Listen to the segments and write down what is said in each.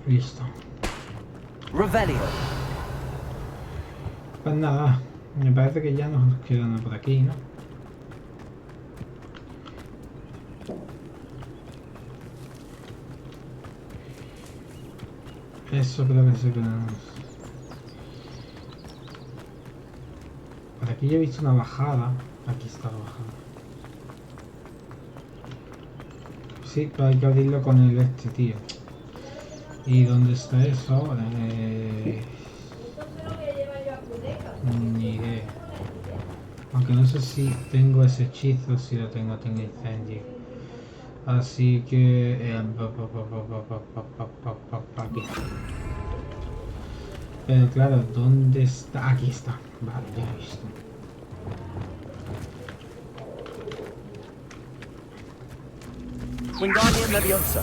Listo. Revelio. Pues nada, me parece que ya nos queda nada por aquí, ¿no? Eso creo que se queda. Por aquí yo he visto una bajada. Aquí está la bajada. Sí, pero hay que abrirlo con el este, tío. ¿Y dónde está eso ahora? Ni idea. Aunque no sé si tengo ese hechizo, si lo tengo incendio. Así que... aquí. Pero claro, ¿dónde está? Aquí está. Vale, ya he visto. Wingardium Leviosa.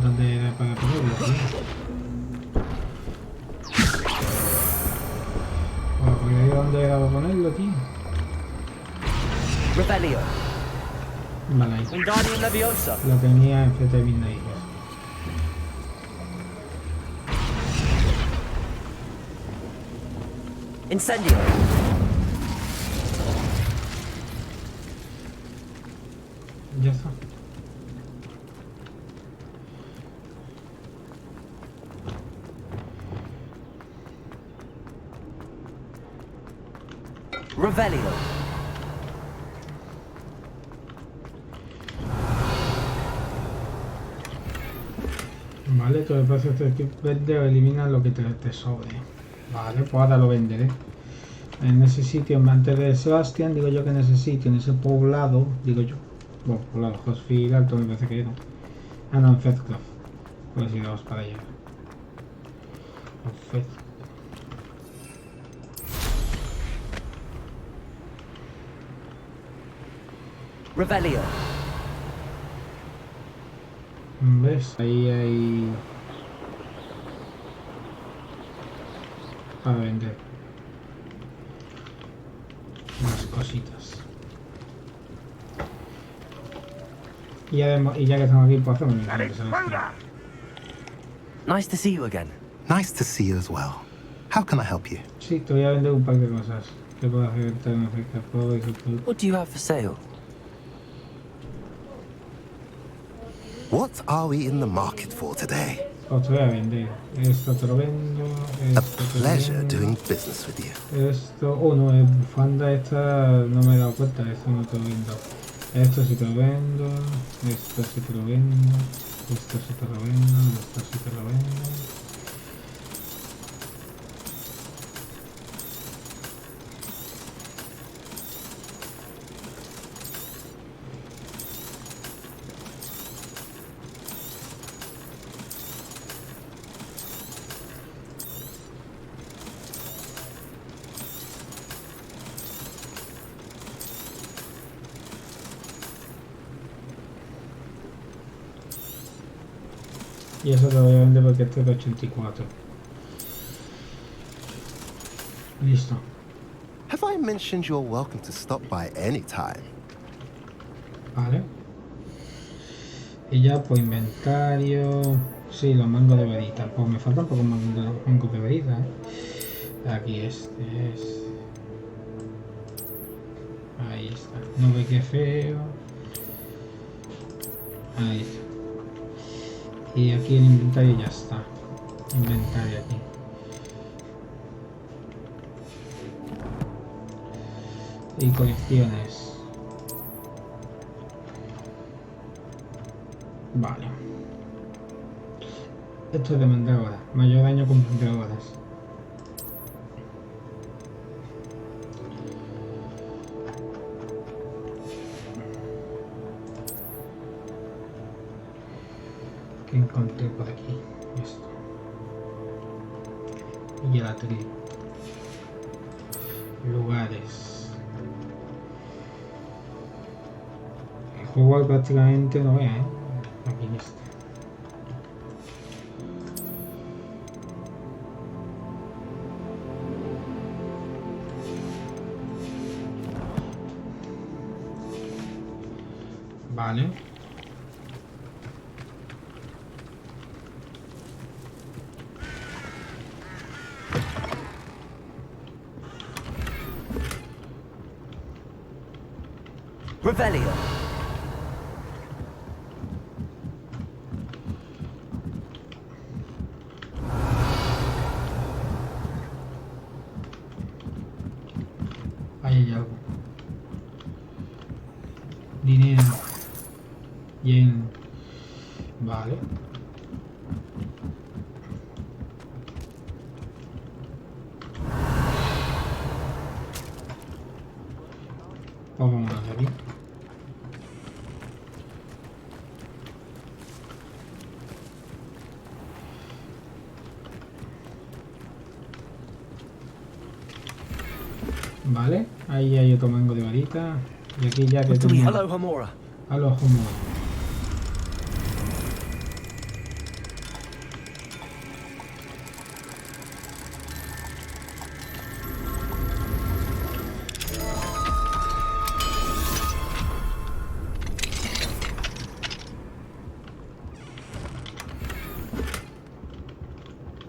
¿Dónde era para ponerlo? Bueno, porque ahí dónde era para ponerlo, tío. Revelio. Vale, ahí. Wingardium Leviosa. Lo tenía enfrente de mis narices. Incendio. Ya está. Revelio. Vale, todo el proceso de equipo verde o elimina lo que te sobre. Vale, pues ahora lo venderé. En ese sitio, antes de Sebastian, digo yo que en ese sitio, en ese poblado, digo yo. Bueno, poblado, Hosfield Alto me parece que era. Ah, no, en Fedcraft. Pues si vamos para allá. Revelio. ¿Ves? Ahí hay... para vender. Unas cositas. Y ya que estamos aquí, pues hacemos un Nice to see you again. Nice to see you as well. How can I help you? Sí, te voy a vender un par de cosas. ¿Qué puedo hacer? Puedo ver tú. What do you have for sale? What are we in the market for today? Os te voy a vender. Esto te lo vendo. A Esto te lo pleasure vendo. doing business with you. Esto... Oh, no, bufanda esta no me he dado cuenta. Esto no te lo vendo. Esto sí te lo vendo. Esto sí te lo vendo. Esto sí te lo vendo. Esto sí te lo vendo. Y eso te lo voy a vender porque este es de 84. Listo. Have I mentioned you're welcome to stop by any time? Vale. Y ya pues inventario. Sí, los mangos de verita. Pues me faltan pocos mangos de verita, Aquí este es. Ahí está. No ve qué feo. Ahí está. Y aquí el inventario ya está. Inventario aquí. Y colecciones. Vale. Esto es de mandrágoras. Mayor daño con mandrágoras. Que encontré por aquí. Esto. Y el atril. Lugares. El juego prácticamente no vea, Aquí está. Vale. Revelio. Ahí hay algo. Dinero. Lleno. Vale. Pues vámonos de aquí. Vale, ahí hay otro mango de varita. Y aquí ya que tengo... Hello, Homora. A los homos.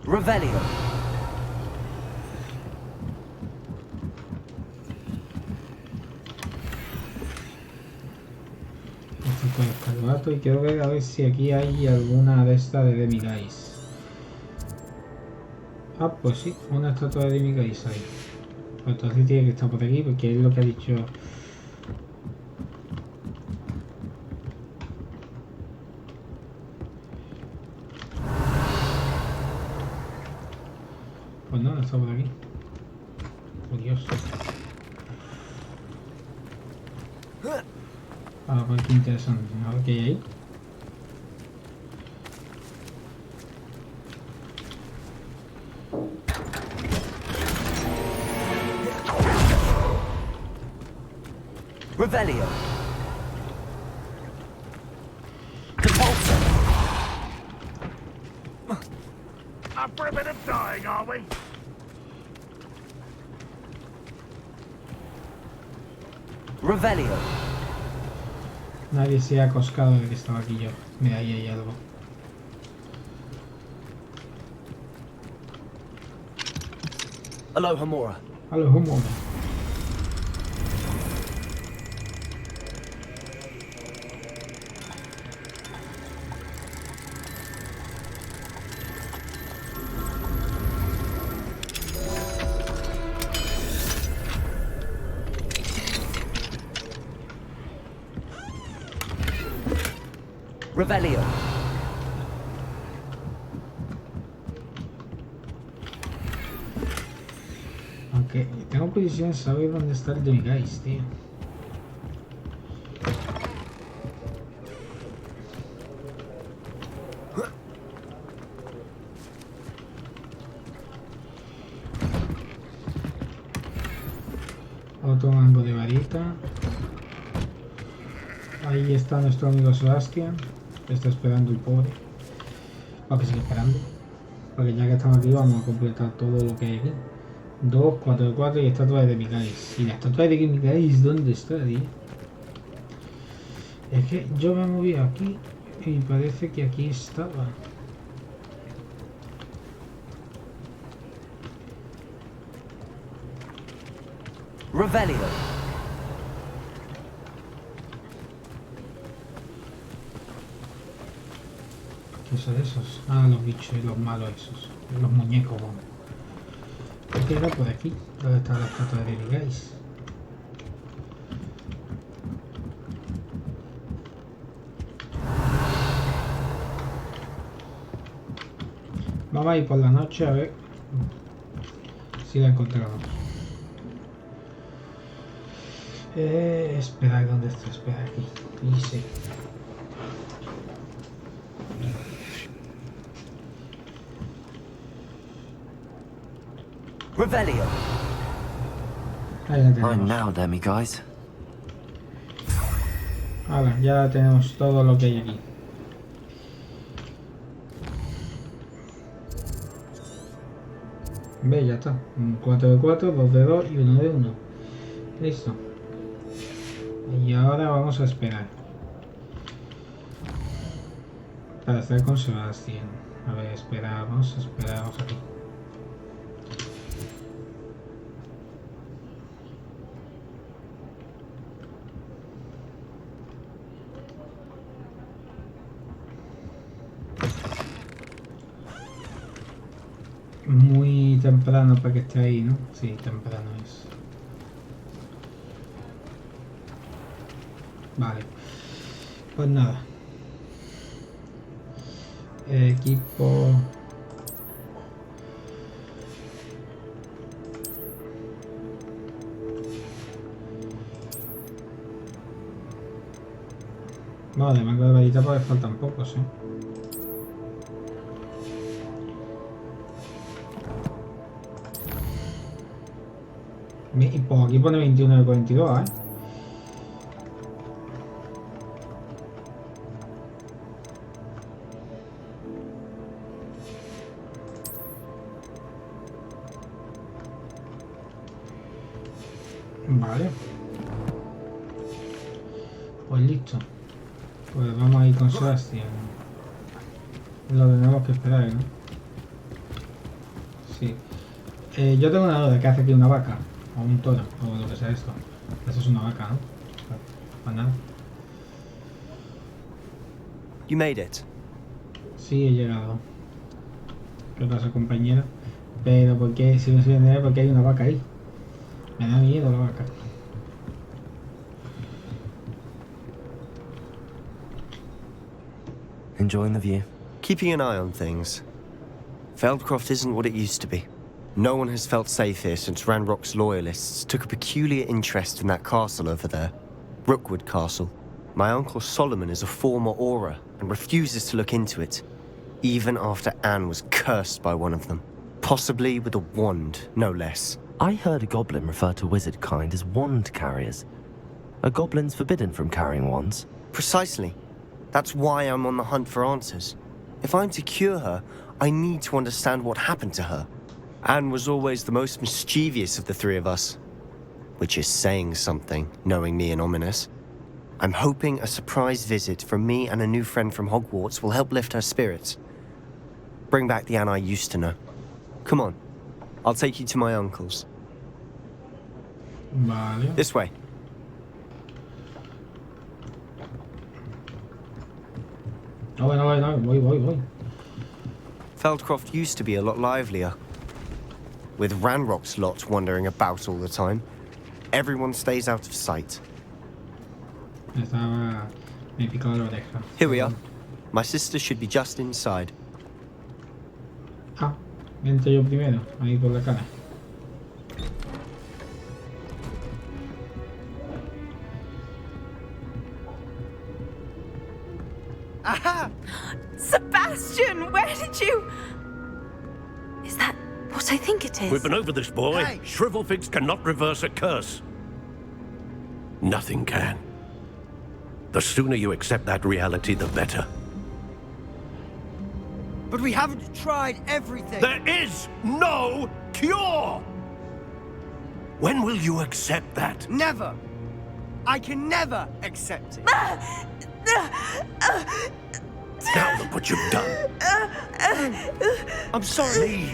Revelio. Esto puede estar barato y quiero ver a ver si aquí hay alguna de estas de Demiguise. Ah, pues sí, una estatua de Demiguise ahí. Pues entonces tiene que estar por aquí porque es lo que ha dicho. Pues no, no está por aquí. Curioso. Ah, pues qué interesante. A ver qué hay ahí. Revelio. Compulsion. Up for a bit of dying, are we? Revelio. Nadie se ha coscado de que estaba aquí yo. Mira, ahí hay algo. Hello, Homora. A los humos. Revelio. Aunque tengo posición de saber dónde está el Demiguise, tío. Otro mango de varita. Ahí está nuestro amigo Sebastian. Está esperando el pobre. Va que sigue esperando. Porque ya que estamos aquí vamos a completar todo lo que hay aquí. 2, 4 de 4 y estatua de Demiguise. ¿Y la estatua de Demiguise dónde está, tío? Es que yo me moví aquí y parece que aquí estaba. Revelio. ¿Qué son esos? Ah, los bichos y los malos esos. Los muñecos, vamos. Creo que era por aquí. ¿Dónde está la estatua de Demiguise? Vamos a ir por la noche a ver si la encontramos. Espera, ¿dónde está? Espera, aquí. Y sí. Revelio. Ahí la I'm tenemos. now, Demi guys. Ahora, ya tenemos todo lo que hay aquí. Ve, ya está. Un 4 de 4, 2 de 2 y 1 de 1. Listo. Y ahora vamos a esperar. Para estar con Sebastian. A ver, esperamos aquí. Muy temprano para que esté ahí, ¿no? Sí, temprano es. Vale. Pues nada. Equipo. No, de mango de varita porque faltan pocos, ¿eh? Y pues aquí pone 21 de 42, ¿eh? Vale. Pues listo. Pues vamos a ir con Sebastian. Lo tenemos que esperar, ¿no? Sí. Yo tengo una duda. ¿Qué hace aquí una vaca? O un toro, o lo que sea esto. Eso es una vaca, ¿no? Para nada. You made it. Sí, he llegado. ¿Qué pasa, compañero? Pero ¿por qué? Si no se entiende, ¿por qué hay una vaca ahí? Me da miedo la vaca. Enjoying the view? Keeping an eye on things. Feldcroft isn't what it used to be. No one has felt safe here since Ranrock's loyalists took a peculiar interest in that castle over there. Rookwood Castle. My uncle Solomon is a former Auror and refuses to look into it, even after Anne was cursed by one of them. Possibly with a wand, no less. I heard a goblin refer to wizard kind as wand carriers. Are goblins forbidden from carrying wands? Precisely. That's why I'm on the hunt for answers. If I'm to cure her, I need to understand what happened to her. Anne was always the most mischievous of the three of us. Which is saying something, knowing me and Ominous. I'm hoping a surprise visit from me and a new friend from Hogwarts will help lift her spirits. Bring back the Anne I used to know. Come on. I'll take you to my uncle's. Vale. This way. No, voy. Feldcroft used to be a lot livelier. With Ranrock's lot wandering about all the time. Everyone stays out of sight. Estaba... Me picaba la oreja. Here we are. My sister should be just inside. Ah, entro yo primero, ahí por la cara. Aha! Sebastian, where did you... Is that what I think it is? We've been over this, boy. Hey. Shrivelfigs cannot reverse a curse. Nothing can. The sooner you accept that reality, the better. But we haven't tried everything. There is no cure! When will you accept that? Never. I can never accept it. Now look what you've done. I'm sorry.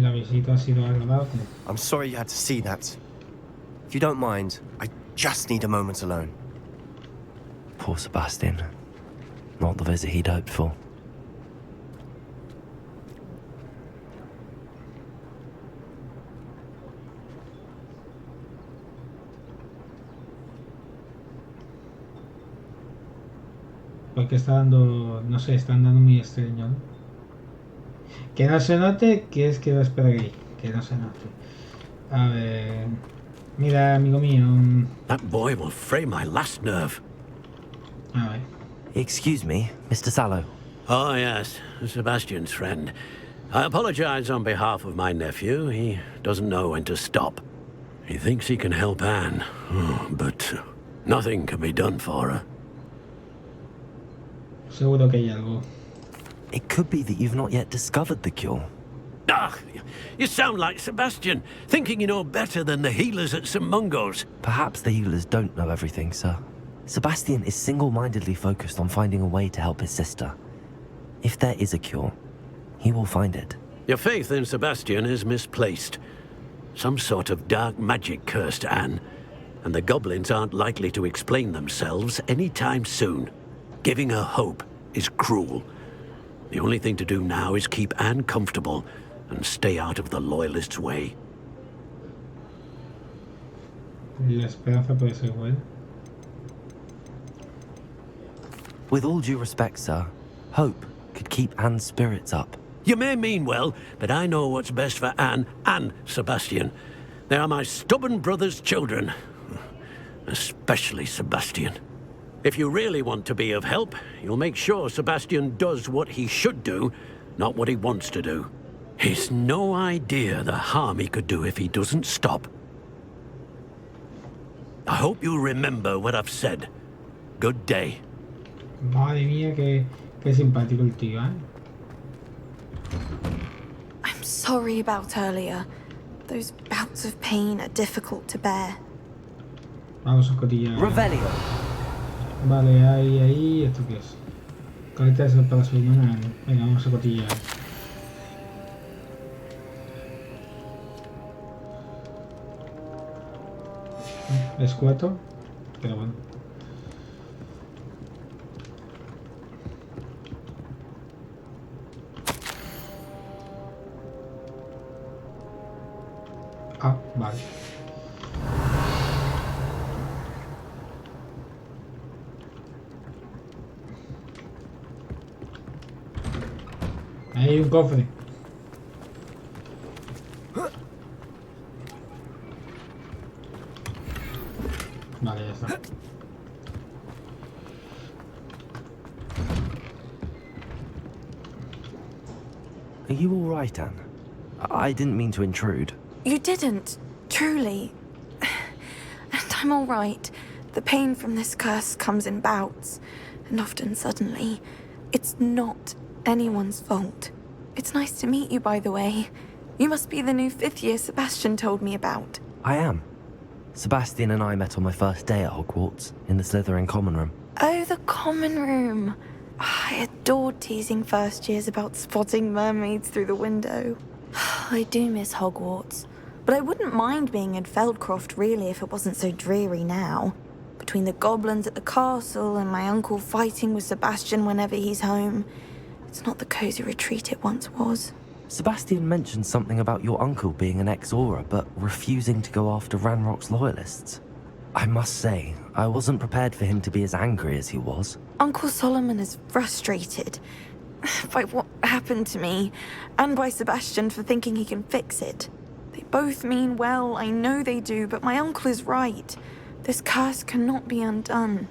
La visita ha sido agradable. I'm sorry you had to see that. If you don't mind, I just need a moment alone. Poor Sebastian. Not the visit he'd hoped for. Porque está dando... No sé, está andando muy extraño, ¿no? Que no se note, que es que lo espera ahí. Que no se note. A ver... Mira, amigo mío... That boy will fray my last nerve. A ver... Excuse me, Mr. Sallow. Oh, yes, Sebastian's friend. I apologize on behalf of my nephew. He doesn't know when to stop. He thinks he can help Anne, but nothing can be done for her. Seguro que hay algo. It could be that you've not yet discovered the cure. Ah, you sound like Sebastian, thinking you know better than the healers at St. Mungo's. Perhaps the healers don't know everything, sir. Sebastian is single-mindedly focused on finding a way to help his sister. If there is a cure, he will find it. Your faith in Sebastian is misplaced. Some sort of dark magic cursed Anne, and the goblins aren't likely to explain themselves anytime soon. Giving her hope is cruel. The only thing to do now is keep Anne comfortable and stay out of the Loyalists' way. La esperanza puede ser buena. With all due respect, sir, hope could keep Anne's spirits up. You may mean well, but I know what's best for Anne and Sebastian. They are my stubborn brother's children. Especially Sebastian. If you really want to be of help, you'll make sure Sebastian does what he should do, not what he wants to do. He's no idea the harm he could do if he doesn't stop. I hope you remember what I've said. Good day. Madre mía, qué simpático el tío, ¿eh? I'm sorry about earlier. Those bouts of pain are difficult to bear. Vamos a cotillar. Revelio. Vale, ahí, ¿esto qué es? Cartas para su hermana. Venga, vamos a cotillar. Escueto, pero bueno. Ah, vale. Ahí hay un cofre. Vale, ya está. Are you all right, Anne? I didn't mean to intrude. You didn't, truly. And I'm all right. The pain from this curse comes in bouts, and often suddenly. It's not anyone's fault. It's nice to meet you, by the way. You must be the new 5th year Sebastian told me about. I am. Sebastian and I met on my first day at Hogwarts, in the Slytherin common room. Oh, the common room. I adored teasing first years about spotting mermaids through the window. I do miss Hogwarts, but I wouldn't mind being in Feldcroft really if it wasn't so dreary now. Between the goblins at the castle and my uncle fighting with Sebastian whenever he's home, it's not the cozy retreat it once was. Sebastian mentioned something about your uncle being an ex-Auror, but refusing to go after Ranrock's loyalists. I must say, I wasn't prepared for him to be as angry as he was. Uncle Solomon is frustrated by what happened to me, and by Sebastian for thinking he can fix it. They both mean well, I know they do, but my uncle is right. This curse cannot be undone.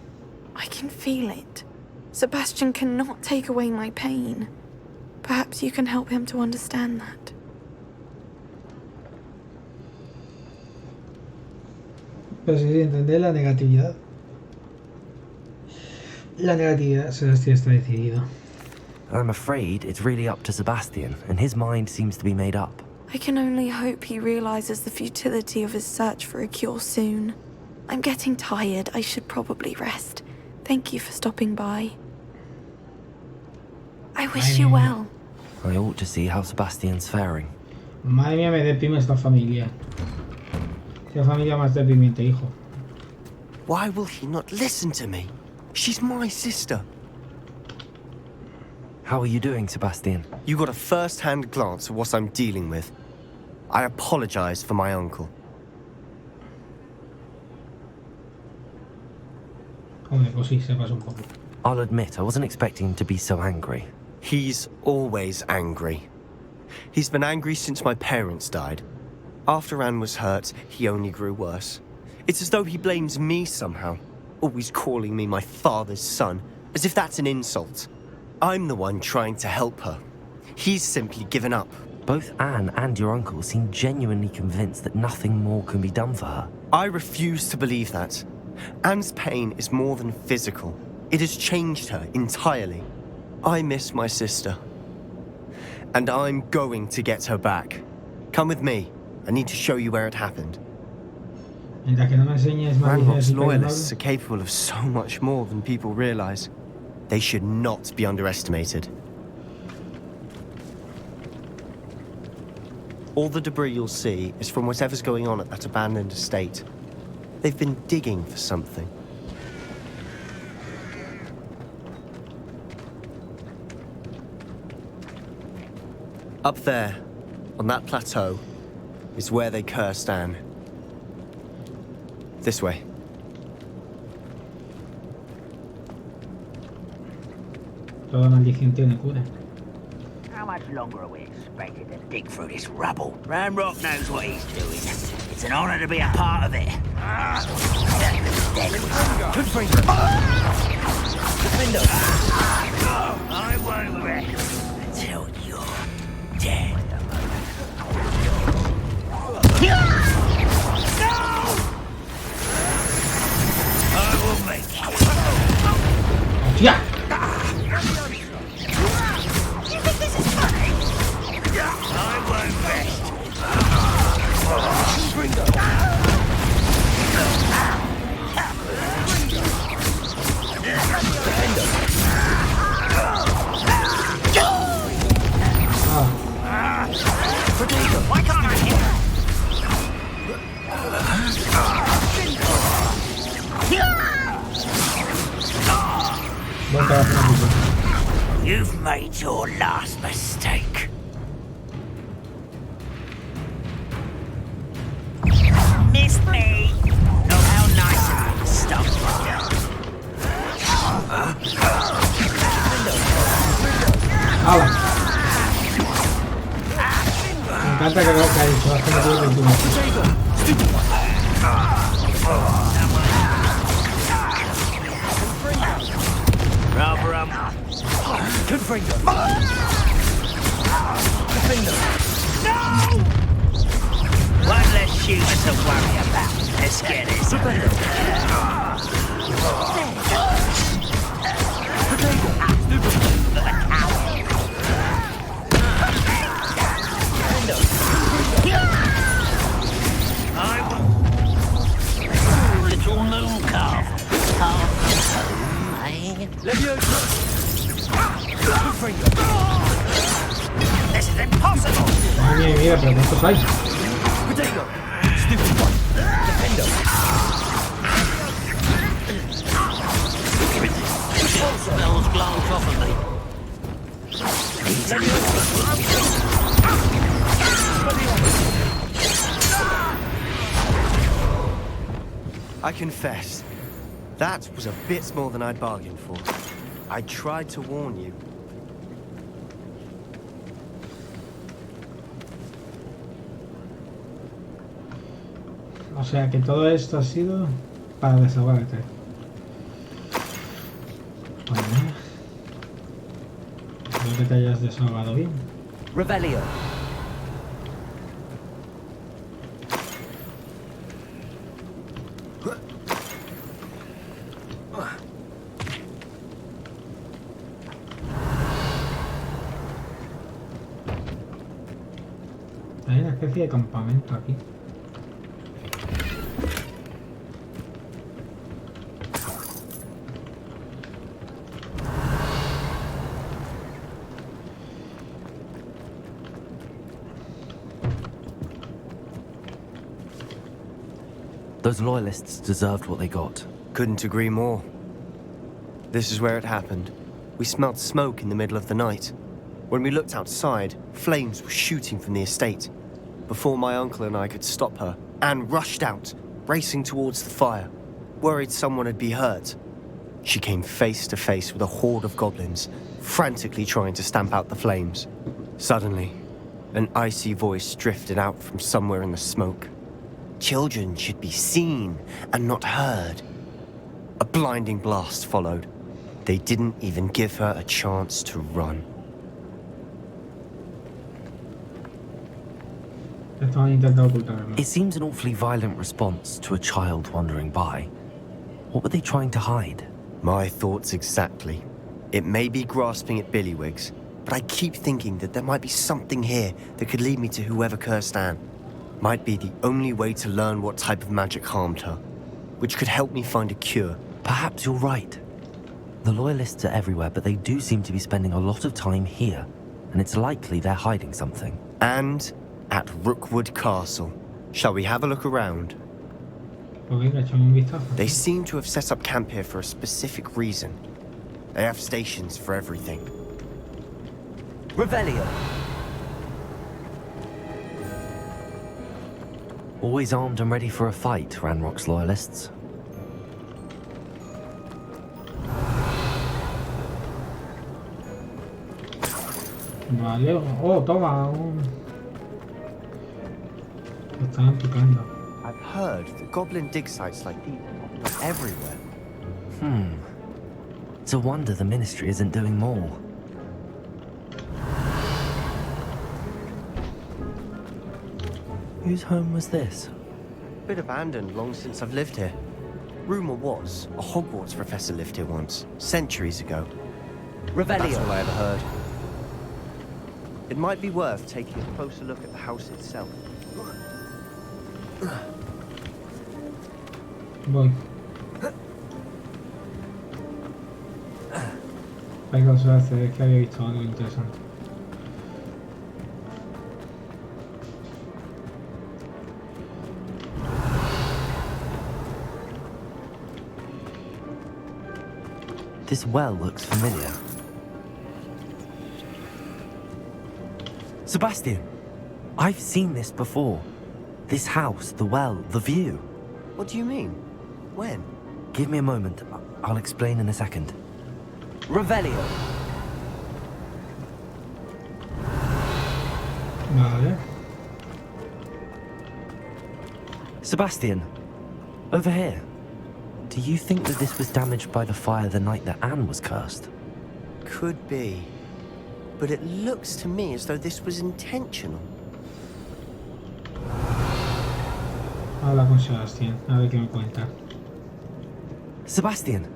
I can feel it. Sebastian cannot take away my pain. Perhaps you can help him to understand that. Pero sí, entender la negatividad. La negatividad, Sebastián está decidido. I'm afraid it's really up to Sebastian, and his mind seems to be made up. I can only hope he realizes the futility of his search for a cure soon. I'm getting tired. I should probably rest. Thank you for stopping by. I wish you well. I ought to see how Sebastian's faring. Madre mía, me deprime esta familia. Qué familia más deprimente, hijo. Why will he not listen to me? She's my sister. How are you doing, Sebastian? You got a first-hand glance at what I'm dealing with. I apologize for my uncle. Hombre, pues sí, se pasa un poco. I'll admit, I wasn't expecting him to be so angry. He's always angry. He's been angry since my parents died. After Anne was hurt, he only grew worse. It's as though he blames me somehow, always calling me my father's son, as if that's an insult. I'm the one trying to help her. He's simply given up. Both Anne and your uncle seem genuinely convinced that nothing more can be done for her. I refuse to believe that. Anne's pain is more than physical. It has changed her entirely. I miss my sister. And I'm going to get her back. Come with me. I need to show you where it happened. Mientras que no me enseñes más Ranrock's dices loyalists are capable of so much more than people realize. They should not be underestimated. All the debris you'll see is from whatever's going on at that abandoned estate. They've been digging for something. Up there, on that plateau, is where they cursed Anne. This way. Toda maldición tiene cura. How much longer are we expected to dig through this rubble? Ranrock knows what he's doing. It's an honor to be a part of it. I won't rest until you're dead. I will make you. ¡Hostia! You think this is funny? I won't rest. Why can't I hit her? Buen trabajo, Nico. You've made your last mistake. Missed me. Oh, how nice of you to stop by. ¡Hala! Me encanta que lo que ha dicho, hace que tiene 21. Confringo. No! One less shooter to worry about. Let's get this. Little moon calf. This is impossible! Madre mía, mira, pero ¿cuántos hay? Smells glowing off of me. I confess, that was a bit more than I'd bargained for. I tried to warn you. O sea que todo esto ha sido para desahogarte. Bueno, espero que te hayas desahogado bien. Revelio. Hay una especie de campamento aquí. Those loyalists deserved what they got. Couldn't agree more. This is where it happened. We smelled smoke in the middle of the night. When we looked outside, flames were shooting from the estate. Before my uncle and I could stop her, Anne rushed out, racing towards the fire, worried someone would be hurt. She came face to face with a horde of goblins, frantically trying to stamp out the flames. Suddenly, an icy voice drifted out from somewhere in the smoke. Children should be seen and not heard. A blinding blast followed. They didn't even give her a chance to run. Estaban intentando ocultarlo. It seems an awfully violent response to a child wandering by. What were they trying to hide? My thoughts exactly. It may be grasping at billywhigs, but I keep thinking that there might be something here that could lead me to whoever cursed Anne. Might be the only way to learn what type of magic harmed her, which could help me find a cure. Perhaps you're right. The Loyalists are everywhere, but they do seem to be spending a lot of time here, and it's likely they're hiding something. And at Rookwood Castle. Shall we have a look around? Pues venga, echame un vistazo. They seem to have set up camp here for a specific reason. They have stations for everything. Revelio. Always armed and ready for a fight, Ranrock's Loyalists. Vale, oh, toma. Te están picando. I've heard that goblin dig sites like these are everywhere. It's a wonder the Ministry isn't doing more. Whose home was this? Bit abandoned long since I've lived here. Rumour was, a Hogwarts professor lived here once, centuries ago. That's Revelio. all I ever heard. It might be worth taking a closer look at the house itself. Voy. Hay cosas hacer, es que había visto algo interesante. This well looks familiar. Sebastian! I've seen this before. This house, the well, the view. What do you mean? When? Give me a moment. I'll explain in a second. Revelio. Vale. Sebastian, over here. Do you think that this was damaged by the fire the night that Anne was cursed? Could be. But it looks to me as though this was intentional. Habla con Sebastian, a ver qué me cuenta. Sebastian,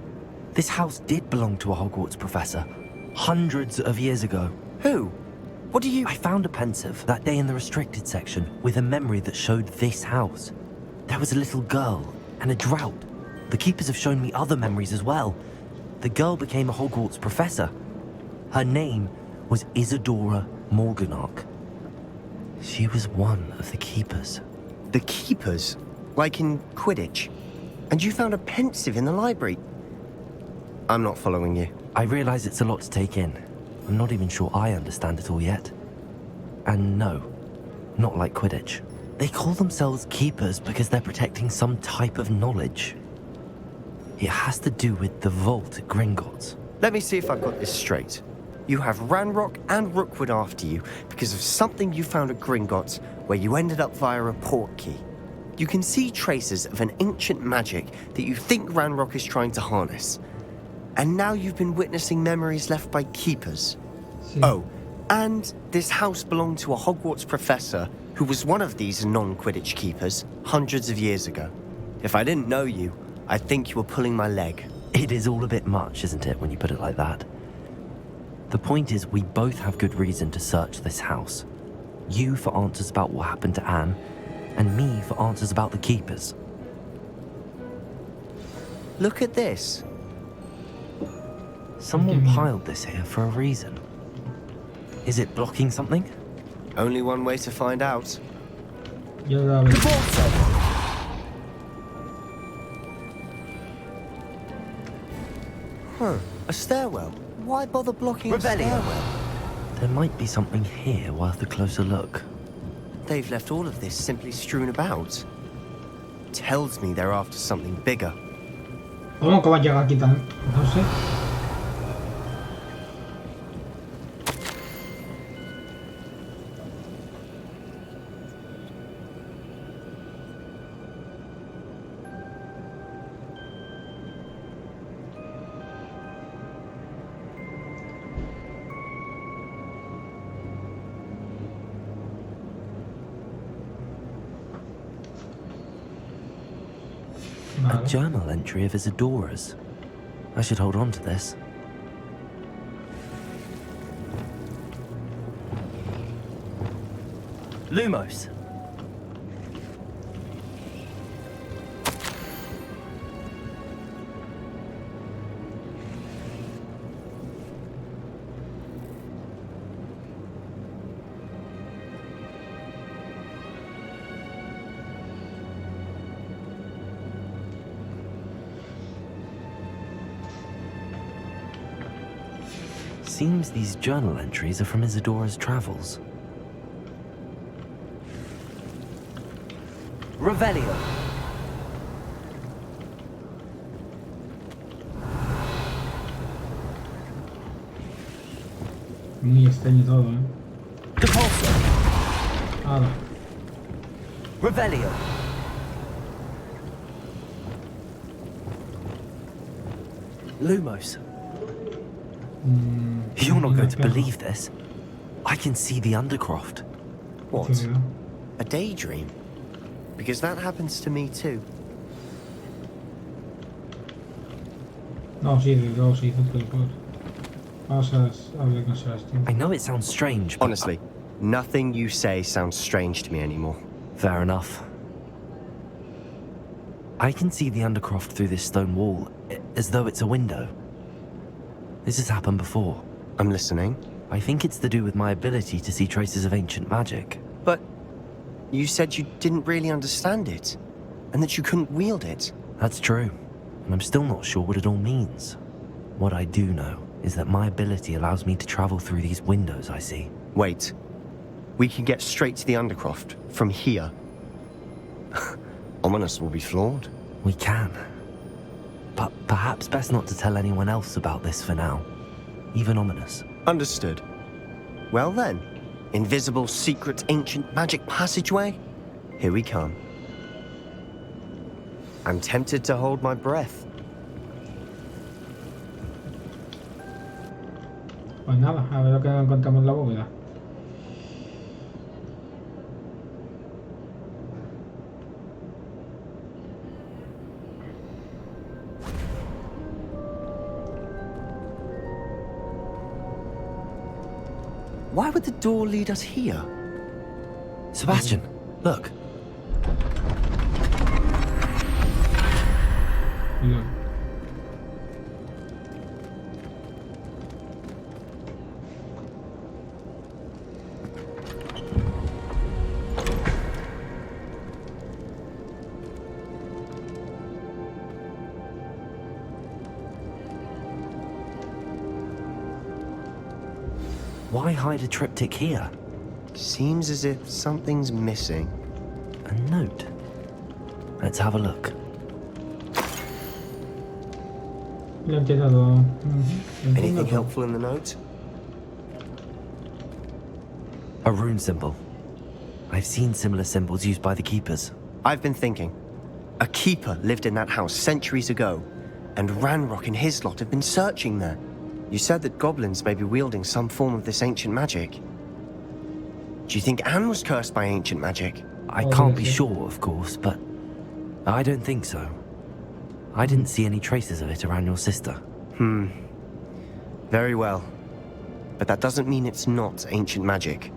this house did belong to a Hogwarts professor, hundreds of years ago. Who? What do you... I found a pensive that day in the restricted section with a memory that showed this house. There was a little girl and a drought. The keepers have shown me other memories as well. The girl became a Hogwarts professor. Her name was Isadora Morganach. She was one of the keepers. The keepers? Like in Quidditch? And you found a pensive in the library? I'm not following you. I realize it's a lot to take in. I'm not even sure I understand it all yet. And no, not like Quidditch. They call themselves keepers because they're protecting some type of knowledge. It has to do with the vault at Gringotts. Let me see if I've got this straight. You have Ranrock and Rookwood after you because of something you found at Gringotts where you ended up via a portkey. You can see traces of an ancient magic that you think Ranrock is trying to harness. And now you've been witnessing memories left by keepers. Sí. Oh, and this house belonged to a Hogwarts professor who was one of these non-Quidditch keepers hundreds of years ago. If I didn't know you, I'd think you were pulling my leg. It is all a bit much, isn't it, when you put it like that? The point is, we both have good reason to search this house. You for answers about what happened to Anne, and me for answers about the keepers. Look at this. Someone piled this here for a reason. Is it blocking something? Only one way to find out. Yo la veo. Huh, a stairwell. Why bother blocking a stairwell? There might be something here worth a closer look. They've left all of this simply strewn about. Tells me they're after something bigger. ¿Cómo llega aquí tan...? No sé. A journal entry of Isadora's. I should hold on to this. Lumos. Seems these journal entries are from Isadora's travels. Revelio. Muy extraño todo, ¿eh? Depulso. Ahora. Revelio. Lumos. You're not going to believe this. I can see the Undercroft. What? A daydream? Because that happens to me too. No, sí, desde luego sí, no te lo puedo. Vamos a hablar con Sebastian. I know it sounds strange, but Honestly, nothing you say sounds strange to me anymore. fair enough. I can see the Undercroft through this stone wall, as though it's a window. This has happened before. I'm listening. I think it's to do with my ability to see traces of ancient magic. But you said you didn't really understand it, and that you couldn't wield it. That's true, and I'm still not sure what it all means. What I do know is that my ability allows me to travel through these windows I see. Wait. We can get straight to the Undercroft from here. Ominous will be floored. We can. But perhaps best not to tell anyone else about this for now. Even Ominous. Understood. Well then, invisible, secret, ancient magic passageway? Here we come. I'm tempted to hold my breath. Pues nada, a ver lo que encontramos en la bóveda. Why would the door lead us here? Sebastian, look. Look. Why hide a triptych here? Seems as if something's missing. A note. Let's have a look. Lo entiendo todo. Anything helpful in the note? A rune symbol. I've seen similar symbols used by the keepers. I've been thinking. A keeper lived in that house centuries ago, and Ranrock and his lot have been searching there. You said that goblins may be wielding some form of this ancient magic. Do you think Anne was cursed by ancient magic? I can't be sure, of course, but I don't think so. I didn't see any traces of it around your sister. Very well. But that doesn't mean it's not ancient magic.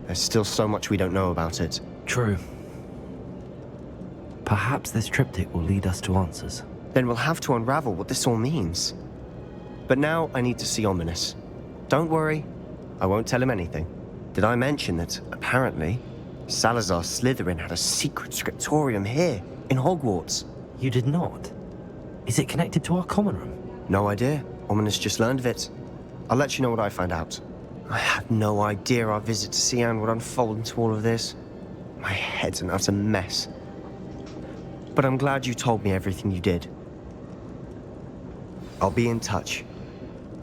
There's still so much we don't know about it. True. Perhaps this triptych will lead us to answers. Then we'll have to unravel what this all means. But now I need to see Ominous. Don't worry, I won't tell him anything. Did I mention that, apparently, Salazar Slytherin had a secret scriptorium here, in Hogwarts? You did not? Is it connected to our common room? No idea. Ominous just learned of it. I'll let you know what I find out. I had no idea our visit to see Anne would unfold into all of this. My head's an utter mess. But I'm glad you told me everything you did. I'll be in touch.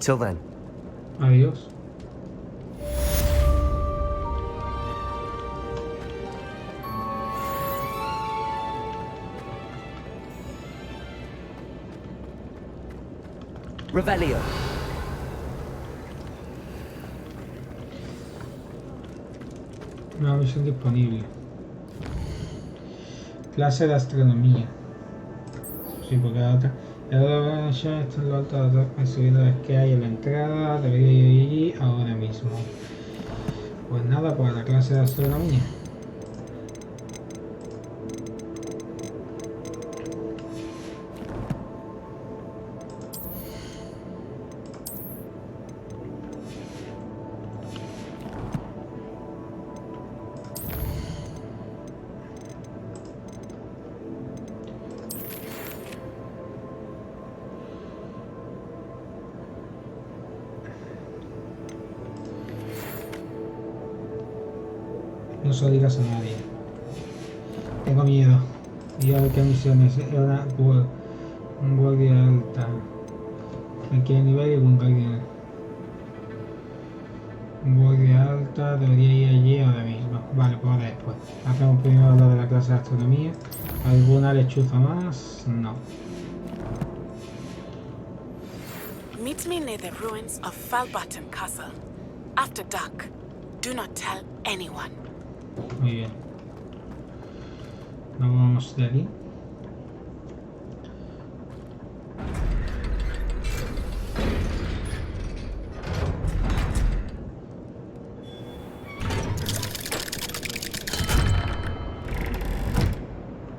Till then. Adiós. Revelio. Nueva misión disponible. Clase de astronomía. Sí, porque la otra. La misión está en lo alto de las subidores que hay en la entrada. Debería ir allí ahora mismo. Pues nada, para la clase de astronomía. No se lo digas a nadie. Tengo miedo. Y a ver qué misión es. Un guardia alta. Aquí hay nivel y un guardia. Guardia alta. Debería ir allí ahora mismo. Vale, pues ahora después. Hacemos primero lo de la clase de astronomía. ¿Alguna lechuza más? No. Meet me near the ruins of Falbutton Castle. After dark. Do not tell anyone. Muy bien. Nos vamos de aquí.